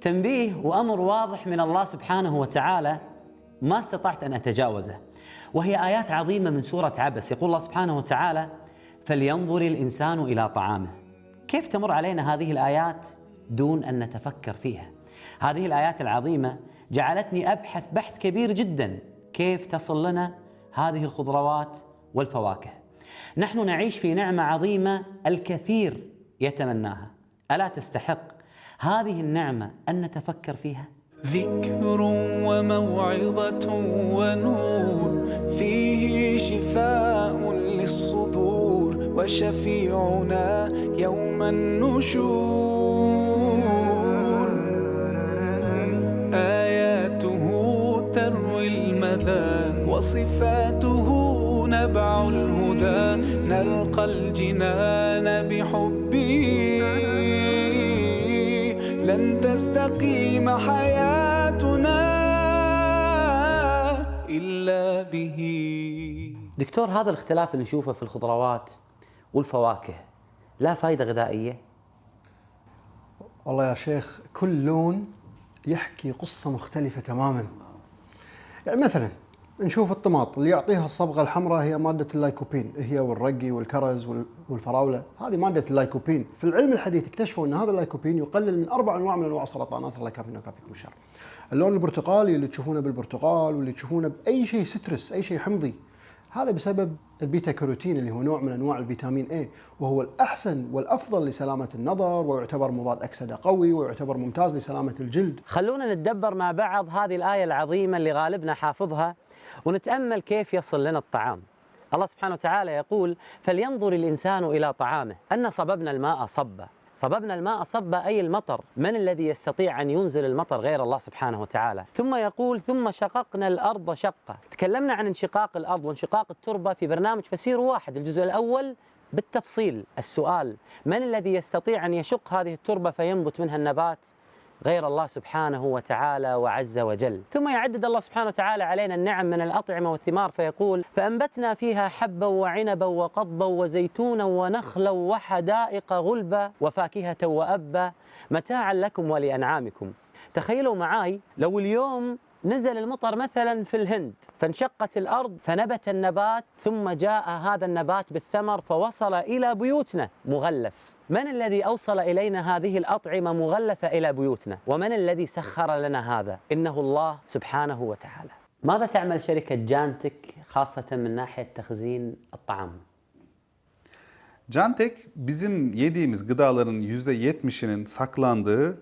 تنبيه وأمر واضح من الله سبحانه وتعالى ما استطعت أن أتجاوزه، وهي آيات عظيمة من سورة عبس. يقول الله سبحانه وتعالى: فلينظر الإنسان إلى طعامه. كيف تمر علينا هذه الآيات دون أن نتفكر فيها؟ هذه الآيات العظيمة جعلتني أبحث بحث كبير جدا كيف تصل لنا هذه الخضروات والفواكه. نحن نعيش في نعمة عظيمة الكثير يتمناها، ألا تستحق هذه النعمة أن نتفكر فيها؟ ذكر وموعظة ونور، فيه شفاء للصدور، وشفيعنا يوم النشور. آياته تروي المدى، وصفاته نبع الهدى، نلقى الجنان بحبه، لن تستقيم حياتنا إلا به. دكتور، هذا الاختلاف اللي نشوفه في الخضروات والفواكه لا فائدة غذائية؟ والله يا شيخ، كل لون يحكي قصة مختلفة تماما. يعني مثلا نشوف الطماط اللي يعطيها الصبغة الحمراء هي مادة اللايكوبين، هي والرقي والكرز والفراولة، هذه مادة اللايكوبين. في العلم الحديث اكتشفوا أن هذا اللايكوبين يقلل من 4 أنواع من أنواع السرطانات، الله يكافينا ويكافيكم الشر. اللون البرتقالي اللي تشوفونه بالبرتقال واللي تشوفونه بأي شيء سترس، أي شيء حمضي، هذا بسبب البيتا كاروتين اللي هو نوع من أنواع الفيتامين A، وهو الأحسن والأفضل لسلامة النظر، ويعتبر مضاد أكسدة قوي، ويعتبر ممتاز لسلامة الجلد. خلونا نتدبر مع بعض هذه الآية العظيمة اللي غالبنا حافظها، ونتأمل كيف يصل لنا الطعام. الله سبحانه وتعالى يقول: فلينظر الإنسان إلى طعامه، أن صببنا الماء صبا. صببنا الماء صبا أي المطر. من الذي يستطيع أن ينزل المطر غير الله سبحانه وتعالى؟ ثم يقول: ثم شققنا الأرض شقا. تكلمنا عن انشقاق الأرض وانشقاق التربة في برنامج فسير واحد، الجزء الأول بالتفصيل. السؤال: من الذي يستطيع أن يشق هذه التربة فينبت منها النبات غير الله سبحانه وتعالى وعز وجل؟ ثم يعدد الله سبحانه وتعالى علينا النعم من الأطعمة والثمار فيقول: فأنبتنا فيها حبا وعنبا وقضبا وزيتونا ونخلا وحدائق غلبا وفاكهة وأبا متاعا لكم ولأنعامكم. تخيلوا معاي لو اليوم نزل المطر مثلا في الهند، فانشقت الأرض فنبت النبات، ثم جاء هذا النبات بالثمر فوصل إلى بيوتنا مغلف. من الذي أوصل إلينا هذه الأطعمة مغلفة إلى بيوتنا؟ ومن الذي سخر لنا هذا؟ إنه الله سبحانه وتعالى. ماذا تعمل شركة جانتك خاصة من ناحية تخزين الطعام؟ Cantek bizim yediğimiz gıdaların %70'inin saklandığı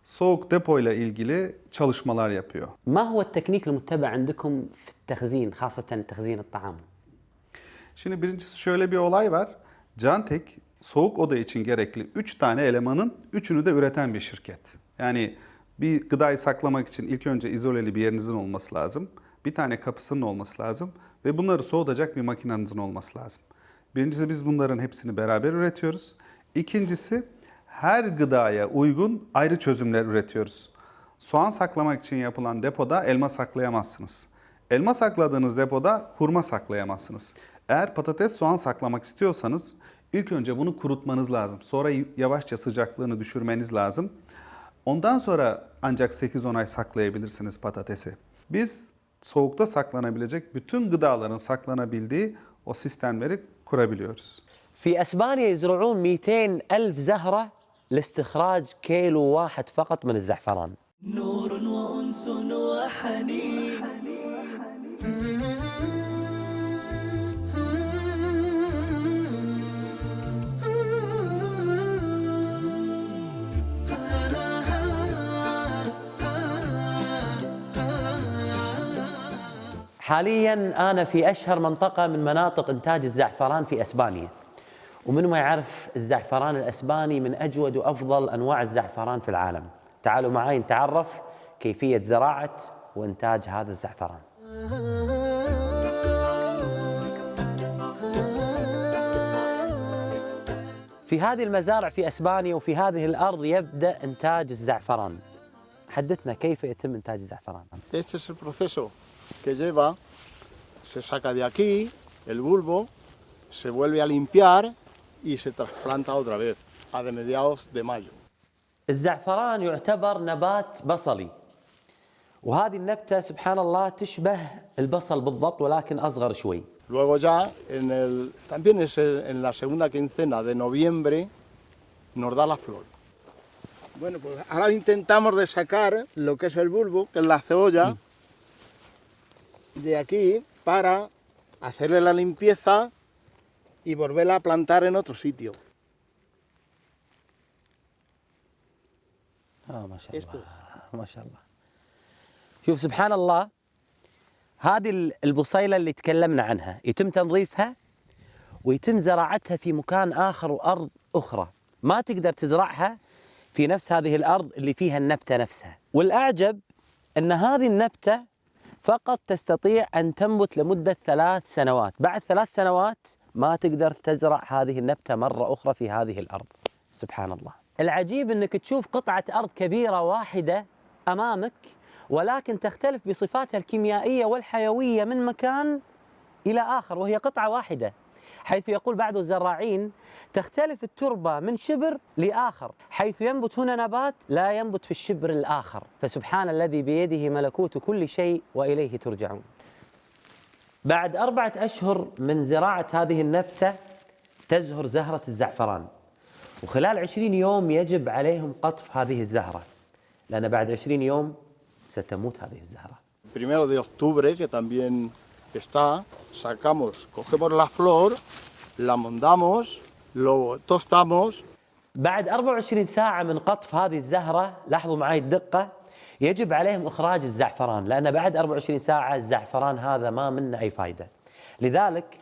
soğuk depoyla ilgili çalışmalar yapıyor. ما هو التكنيك المتبع عندكم في التخزين خاصة تخزين الطعام؟ Şimdi birincisi şöyle bir olay var. Cantek soğuk oda için gerekli 3 tane elemanın 3'ünü de üreten bir şirket. Yani bir gıdayı saklamak için ilk önce izoleli bir yerinizin olması lazım. Bir tane kapısının olması lazım ve bunları soğutacak bir makinenizin olması lazım. Birincisi biz bunların hepsini beraber üretiyoruz. İkincisi her gıdaya uygun ayrı çözümler üretiyoruz. Soğan saklamak için yapılan depoda elma saklayamazsınız. Elma sakladığınız depoda hurma saklayamazsınız. Eğer patates, soğan saklamak istiyorsanız ilk önce bunu kurutmanız lazım. Sonra yavaşça sıcaklığını düşürmeniz lazım. Ondan sonra ancak 8-10 ay saklayabilirsiniz patatesi. Biz soğukta saklanabilecek bütün gıdaların saklanabildiği o sistemleri kurabiliyoruz. في أسبانيا يزرعون 200,000 زهرة لاستخراج كيلو واحد فقط من الزعفران. نور وأنس وحنين. حاليا أنا في أشهر منطقة من مناطق إنتاج الزعفران في أسبانيا، ومن ما يعرف الزعفران الأسباني من أجود وأفضل أنواع الزعفران في العالم. تعالوا معي نتعرف كيفية زراعة وإنتاج هذا الزعفران. في هذه المزارع في أسبانيا وفي هذه الأرض يبدأ إنتاج الزعفران. حدثنا كيف يتم إنتاج الزعفران. Este es el proceso que lleva, se saca de aquí el bulbo, se vuelve a limpiar y se trasplanta otra vez a de mediados de mayo. الزعفران يعتبر نبات بصلي، وهذه النبتة سبحان الله تشبه البصل بالضبط ولكن أصغر شوي. Luego ya, también es en la segunda quincena de noviembre, nos da la flor. Bueno, pues ahora intentamos de sacar lo que es el bulbo, que es la cebolla, de aquí para hacerle la limpieza y volverla a plantar en otro sitio. ما شاء الله ما شاء الله. شوف سبحان الله، هذه البصيلة اللي تكلمنا عنها يتم تنظيفها ويتم زراعتها في مكان آخر وأرض أخرى، ما تقدر تزرعها في نفس هذه الأرض اللي فيها النبتة نفسها. والأعجب أن هذه النبتة فقط تستطيع أن تنبت لمدة 3 سنوات، بعد 3 سنوات ما تقدر تزرع هذه النبتة مرة أخرى في هذه الأرض. سبحان الله. العجيب أنك تشوف قطعة أرض كبيرة واحدة أمامك ولكن تختلف بصفاتها الكيميائية والحيوية من مكان إلى آخر، وهي قطعة واحدة، حيث يقول بعض الزراعين تختلف التربة من شبر لآخر، حيث ينبت هنا نبات لا ينبت في الشبر الآخر. فسبحان الذي بيده ملكوت كل شيء وإليه ترجعون. بعد 4 أشهر من زراعة هذه النبتة تزهر زهرة الزعفران، وخلال 20 يوم يجب عليهم قطف هذه الزهرة، لأن بعد 20 يوم ستموت هذه الزهرة. Primero de octubre, que también está, cogemos la flor, la montamos, lo tostamos. بعد 24 ساعة من قطف هذه الزهرة، لاحظوا معي الدقة، يجب عليهم إخراج الزعفران، لأن بعد 24 ساعة الزعفران هذا ما منه أي فائدة. لذلك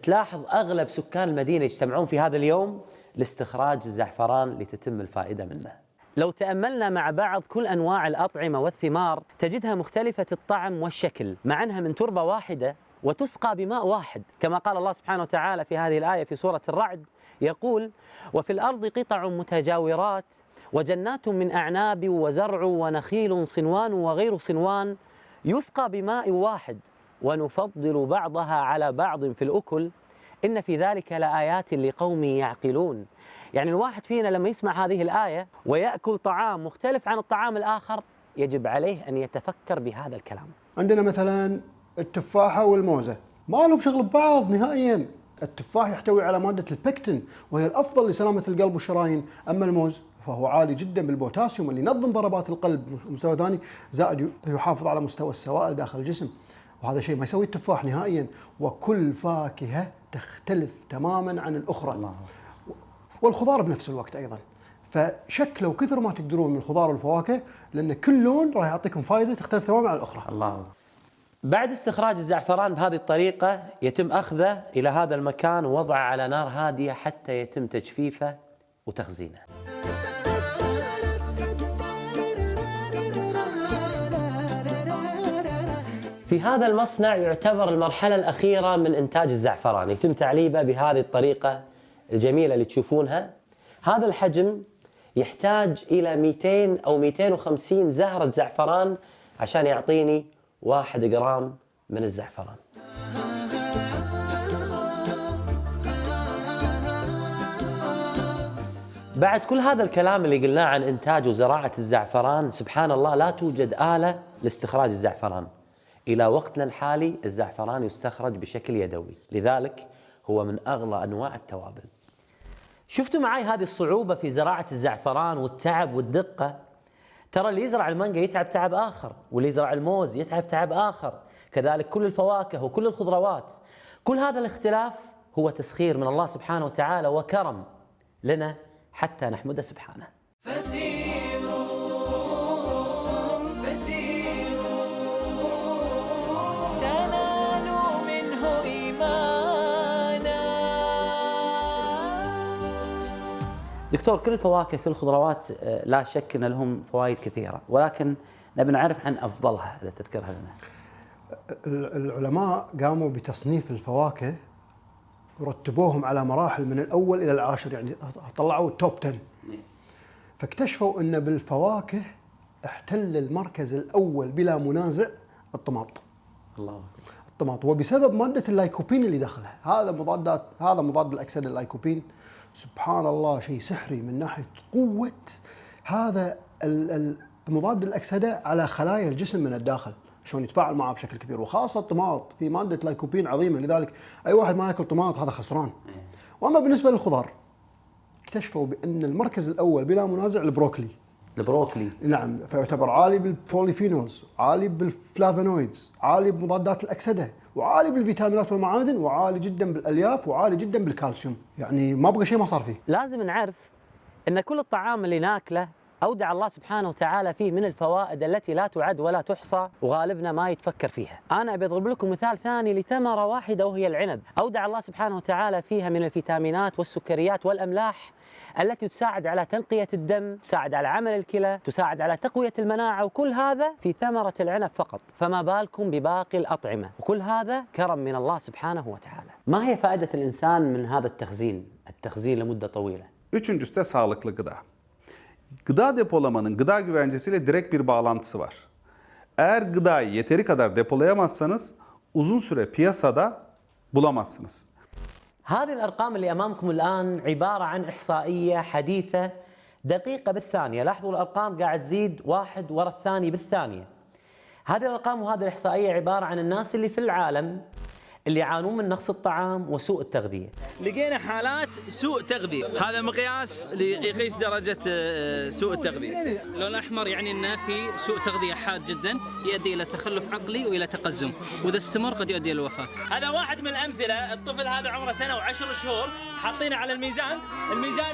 تلاحظ أغلب سكان المدينة يجتمعون في هذا اليوم لاستخراج الزعفران لتتم الفائدة منه. لو تأملنا مع بعض كل أنواع الأطعمة والثمار تجدها مختلفة الطعم والشكل، مع أنها من تربة واحدة وتسقى بماء واحد، كما قال الله سبحانه وتعالى في هذه الآية في سورة الرعد، يقول: وفي الأرض قطع متجاورات وجنات من أعناب وزرع ونخيل صنوان وغير صنوان يسقى بماء واحد ونفضل بعضها على بعض في الأكل إن في ذلك لآيات لقوم يعقلون. يعني الواحد فينا لما يسمع هذه الآية ويأكل طعام مختلف عن الطعام الآخر يجب عليه أن يتفكر بهذا الكلام. عندنا مثلا التفاحة والموزة ما لهم شغل ببعض نهائيا. التفاح يحتوي على مادة البكتين وهي الأفضل لسلامة القلب والشرايين، أما الموز فهو عالي جدا بالبوتاسيوم اللي ينظم ضربات القلب مستوى ثاني، زائد يحافظ على مستوى السوائل داخل الجسم، وهذا شيء ما يسوي التفاح نهائيا. وكل فاكهة تختلف تماما عن الأخرى الله. والخضار بنفس الوقت أيضا، فشكلوا كثر ما تقدرون من الخضار والفواكه، لأن كل لون راح يعطيكم فائدة تختلف تماما عن الأخرى. الله. بعد استخراج الزعفران بهذه الطريقة يتم أخذه إلى هذا المكان ووضعه على نار هادية حتى يتم تجفيفه وتخزينه. في هذا المصنع يعتبر المرحلة الأخيرة من إنتاج الزعفران، يتم تعليبه بهذه الطريقة الجميلة اللي تشوفونها. هذا الحجم يحتاج إلى 200 أو 250 زهرة زعفران عشان يعطيني 1 جرام من الزعفران. بعد كل هذا الكلام اللي قلناه عن إنتاج وزراعة الزعفران، سبحان الله لا توجد آلة لاستخراج الزعفران. إلى وقتنا الحالي الزعفران يستخرج بشكل يدوي، لذلك هو من أغلى أنواع التوابل. شفتوا معي هذه الصعوبة في زراعة الزعفران والتعب والدقة؟ ترى اللي يزرع المانجا يتعب تعب آخر، واللي يزرع الموز يتعب تعب آخر، كذلك كل الفواكه وكل الخضروات. كل هذا الاختلاف هو تسخير من الله سبحانه وتعالى وكرم لنا حتى نحمده سبحانه. دكتور، كل الفواكه كل الخضروات لا شك أن لهم فوائد كثيرة، ولكن نبي نعرف عن أفضلها إذا تذكرها لنا. العلماء قاموا بتصنيف الفواكه ورتبوهم على مراحل من الأول إلى العاشر، يعني طلعوا التوب 10. فاكتشفوا أن بالفواكه احتل المركز الأول بلا منازع الطماط. الله. الطماط، وبسبب مادة اللايكوبين اللي داخلها، هذا مضاد الأكسدة اللايكوبين. سبحان الله شيء سحري من ناحية قوة هذا المضاد للأكسدة على خلايا الجسم من الداخل، شلون يتفاعل معه بشكل كبير. وخاصة الطماط في مادة لايكوبين عظيمة، لذلك أي واحد ما يأكل طماط هذا خسران. وأما بالنسبة للخضار، اكتشفوا بأن المركز الأول بلا منازع البروكلي. نعم، فيعتبر عالي بالبوليفينولز، عالي بالفلافونويدز، عالي بمضادات الأكسدة، وعالي بالفيتامينات والمعادن، وعالي جدا بالألياف، وعالي جدا بالكالسيوم. يعني ما بقى شيء ما صار فيه. لازم نعرف أن كل الطعام اللي ناكله أودع الله سبحانه وتعالى فيه من الفوائد التي لا تعد ولا تحصى، وغالبنا ما يتفكر فيها. أنا بضرب لكم مثال ثاني لثمرة واحدة وهي العنب، أودع الله سبحانه وتعالى فيها من الفيتامينات والسكريات والأملاح التي تساعد على تنقية الدم، تساعد على عمل الكلى، تساعد على تقوية المناعة، وكل هذا في ثمرة العنب فقط، فما بالكم بباقي الأطعمة، وكل هذا كرم من الله سبحانه وتعالى. ما هي فائدة الإنسان من هذا التخزين لمدة طويلة؟ Üçüncüsü de sağlıklı gıda. Gıda depolamanın gıda güvencesiyle direkt bir bağlantısı var. Eğer gıdayı yeteri kadar depolayamazsanız uzun süre piyasada bulamazsınız. هذه الأرقام اللي أمامكم الآن عبارة عن إحصائية حديثة دقيقة بالثانية. لاحظوا الأرقام قاعد تزيد واحد وراء الثاني بالثانية. هذه الأرقام وهذه الإحصائية عبارة عن الناس اللي في العالم اللي يعانون من نقص الطعام وسوء التغذية. لقينا حالات سوء تغذية، هذا مقياس يقيس درجة سوء التغذية. اللون الأحمر يعني أن في سوء تغذية حاد جدا يؤدي إلى تخلف عقلي وإلى تقزم، وإذا استمر قد يؤدي إلى الوفاة. هذا واحد من الأمثلة. الطفل هذا عمره سنة و10 شهور، حاطينه على الميزان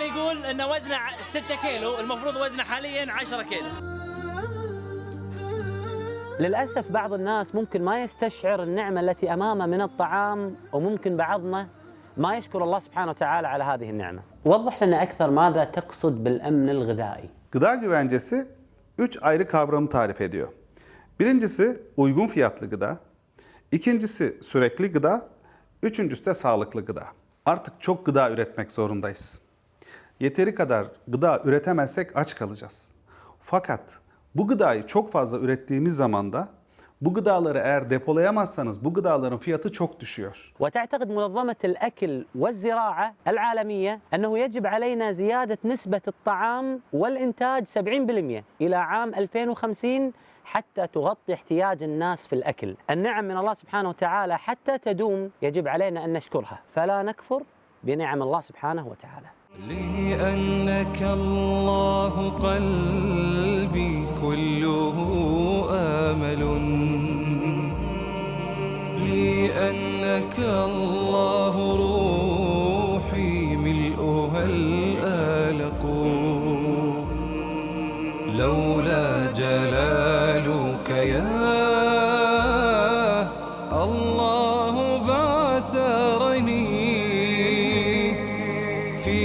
يقول أن وزنه 6 كيلو، المفروض وزنه حاليا 10 كيلو. للأسف بعض الناس ممكن ما يستشعر النعمة التي أمامه من الطعام، وممكن بعضنا ما يشكر الله سبحانه وتعالى على هذه النعمة. وضح لنا أكثر ماذا تقصد بالأمن الغذائي؟ Gıda güvencesi 3 ayrı kavramı tarif ediyor. Birincisi uygun fiyatlı gıda, ikincisi sürekli gıda, üçüncüsü de sağlıklı gıda. Artık çok gıda üretmek zorundayız. Yeteri kadar gıda üretemezsek aç kalacağız. Fakat bu gıdayı çok fazla ürettiğimiz zaman da bu gıdaları eğer depolayamazsanız bu gıdaların fiyatı çok düşüyor. وتعتقد منظمة الأكل والزراعة العالمية أنه يجب علينا زيادة نسبة الطعام والإنتاج 70% إلى عام 2050 حتى تغطي احتياج الناس في الأكل. النعم من الله سبحانه وتعالى حتى تدوم يجب علينا أن نشكرها، فلا نكفر بنعم الله سبحانه وتعالى. لأنك الله قلبي كله آمل، لأنك الله روحي ملؤها الآلق، لولا جلالك يا الله بعثرني في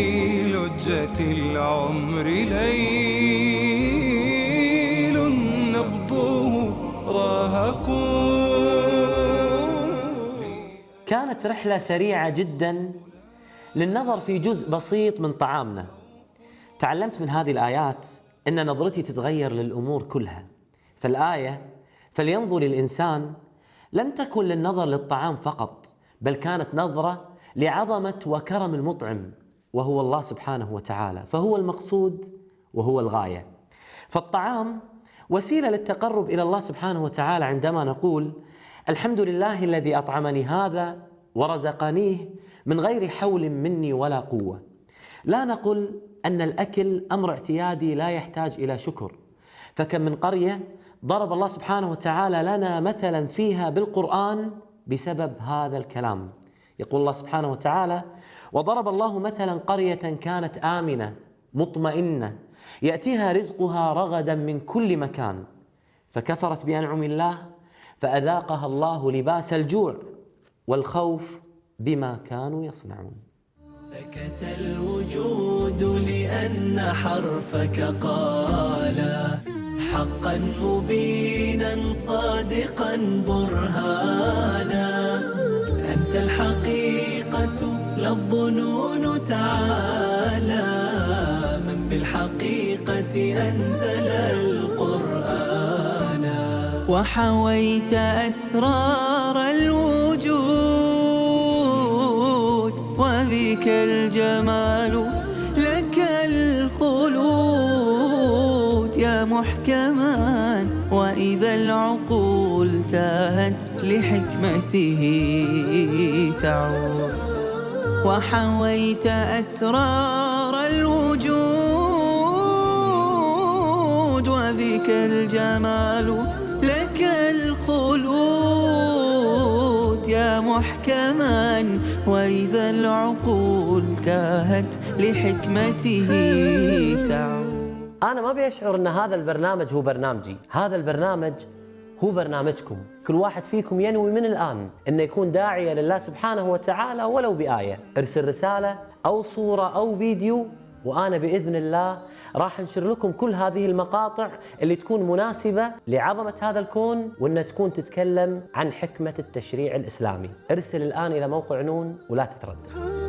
لجة العمر ليل نبضه راهق. كانت رحلة سريعة جدا للنظر في جزء بسيط من طعامنا. تعلمت من هذه الآيات أن نظرتي تتغير للأمور كلها. فالآية فلينظر الإنسان لم تكن للنظر للطعام فقط، بل كانت نظرة لعظمة وكرم المطعم وهو الله سبحانه وتعالى، فهو المقصود وهو الغاية. فالطعام وسيلة للتقرب إلى الله سبحانه وتعالى عندما نقول الحمد لله الذي أطعمني هذا ورزقنيه من غير حول مني ولا قوة. لا نقول أن الأكل أمر اعتيادي لا يحتاج إلى شكر، فكم من قرية ضرب الله سبحانه وتعالى لنا مثلا فيها بالقرآن بسبب هذا الكلام. يقول الله سبحانه وتعالى: وضرب الله مثلا قرية كانت آمنة مطمئنة يأتيها رزقها رغدا من كل مكان فكفرت بأنعم الله فأذاقها الله لباس الجوع والخوف بما كانوا يصنعون. سكت الوجود لأن حرفك قال حقا مبينا صادقا برهانا، أنت الحقيقة لا الظنون تعالى، من بالحقيقة أنزل القرآن، وحويت أسرار الوجود وبك الجمال لك الخلود. محكما وإذا العقول تاهت لحكمته تعود. وحويت أسرار الوجود وبك الجمال لك الخلود يا محكما وإذا العقول تاهت لحكمته تعود. أنا ما بيشعر أن هذا البرنامج هو برنامجي، هذا البرنامج هو برنامجكم. كل واحد فيكم ينوي من الآن أنه يكون داعية لله سبحانه وتعالى ولو بآية. ارسل رسالة أو صورة أو فيديو، وأنا بإذن الله راح انشر لكم كل هذه المقاطع اللي تكون مناسبة لعظمة هذا الكون، وأنها تكون تتكلم عن حكمة التشريع الإسلامي. ارسل الآن إلى موقع نون ولا تتردد.